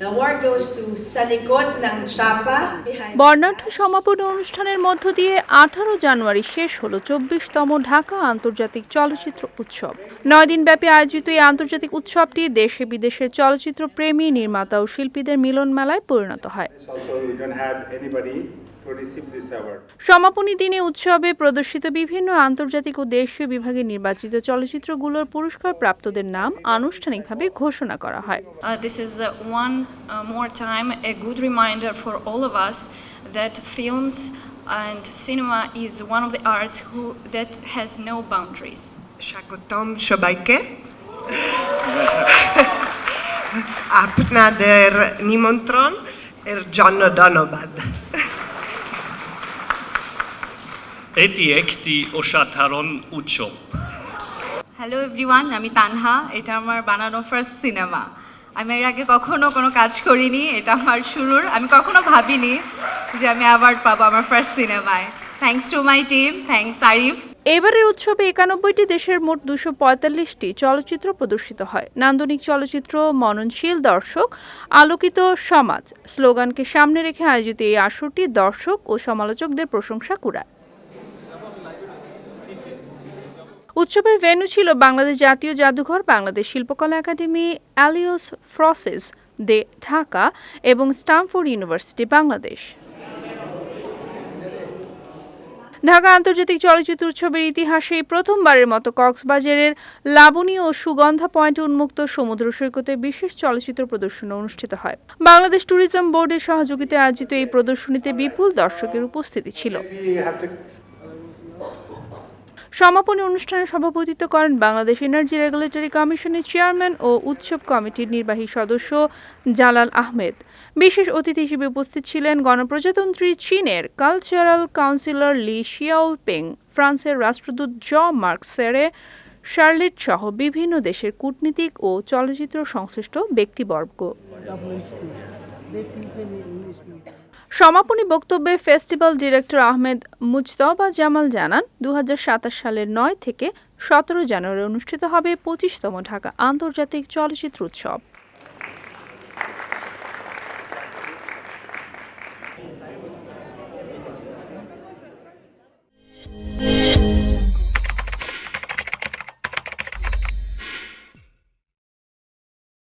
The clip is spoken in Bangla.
The award goes to sa likod ng Chapa. বর্ণাঢ্য সমাপনী অনুষ্ঠানের মধ্য দিয়ে 18 জানুয়ারি শেষ হলো 24তম ঢাকা আন্তর্জাতিক চলচ্চিত্র উৎসব। 9 দিনব্যাপী আয়োজিত এই আন্তর্জাতিক উৎসবটি দেশে বিদেশে চলচ্চিত্র প্রেমী, নির্মাতা ও শিল্পীদের মিলন মেলায় পরিণত হয়। সমাপনী দিনে উৎসবে প্রদর্শিত বিভিন্ন আন্তর্জাতিক ও দেশীয় বিভাগে নির্বাচিত চলচ্চিত্রগুলোর পুরস্কার প্রাপ্তদের নাম আনুষ্ঠানিকভাবে ঘোষণা করা হয়। This is one more time a good reminder for all of us that films and cinema is one of the arts that has no boundaries. স্বাগতম সবাইকে। আপনাদের নিমন্ত্রণ এর জন্য ধন্যবাদ। এটি একটি অসাধারণ উৎসব। হ্যালো এভরিওয়ান, আমি তানহা। এটা আমার বানানো ফার্স্ট সিনেমা। আমি এর আগে কখনো কোনো কাজ করিনি, এটা আমার শুরুর। আমি কখনো ভাবিনি যে আমি অ্যাওয়ার্ড পাবো আমার ফার্স্ট সিনেমায়। Thanks to my team, thanks Arif. এবারের উৎসবে 91টি দেশের মোট 245টি চলচ্চিত্র প্রদর্শিত হয়। নান্দনিক চলচ্চিত্র, মননশীল দর্শক, আলোকিত সমাজ স্লোগানকে সামনে রেখে আয়োজিত এই আসরটি দর্শক ও সমালোচকদের প্রশংসা কুড়ায়। উৎসবের ভেন্যু ছিল বাংলাদেশ জাতীয় জাদুঘর, বাংলাদেশ শিল্পকলা একাডেমি, অ্যালিয়স ফ্রসেস দে ঢাকা এবং স্টামফোর্ড ইউনিভার্সিটি বাংলাদেশ। ঢাকা আন্তর্জাতিক চলচ্চিত্র উৎসবের ইতিহাসে প্রথমবারের মতো কক্সবাজারের লাবণী ও সুগন্ধা পয়েন্টে উন্মুক্ত সমুদ্র সৈকতে বিশেষ চলচ্চিত্র প্রদর্শনী অনুষ্ঠিত হয়। বাংলাদেশ ট্যুরিজম বোর্ডের সহযোগিতায় আয়োজিত এই প্রদর্শনীতে বিপুল দর্শকের উপস্থিতি ছিল। সমাপনী অনুষ্ঠানে সভাপতিত্ব করেন বাংলাদেশ এনার্জি রেগুলেটরি কমিশনের চেয়ারম্যান ও উৎসব কমিটির নির্বাহী সদস্য জালাল আহমেদ। বিশেষ অতিথি হিসেবে উপস্থিত ছিলেন গণপ্রজাতন্ত্রী চীনের কালচারাল কাউন্সিলর লি শিয়াওপিং, ফ্রান্সের রাষ্ট্রদূত জ মার্ক সেরে শার্লেট সহ বিভিন্ন দেশের কূটনীতিক ও চলচ্চিত্র সংশ্লিষ্ট ব্যক্তিবর্গ। সমাপনী বক্তব্যে ফেস্টিভ্যাল ডিরেক্টর আহমেদ মুজতবা জামাল জানান, 2027 সালের 9 থেকে 17 জানুয়ারি অনুষ্ঠিত হবে 25তম ঢাকা আন্তর্জাতিক চলচ্চিত্র উৎসব।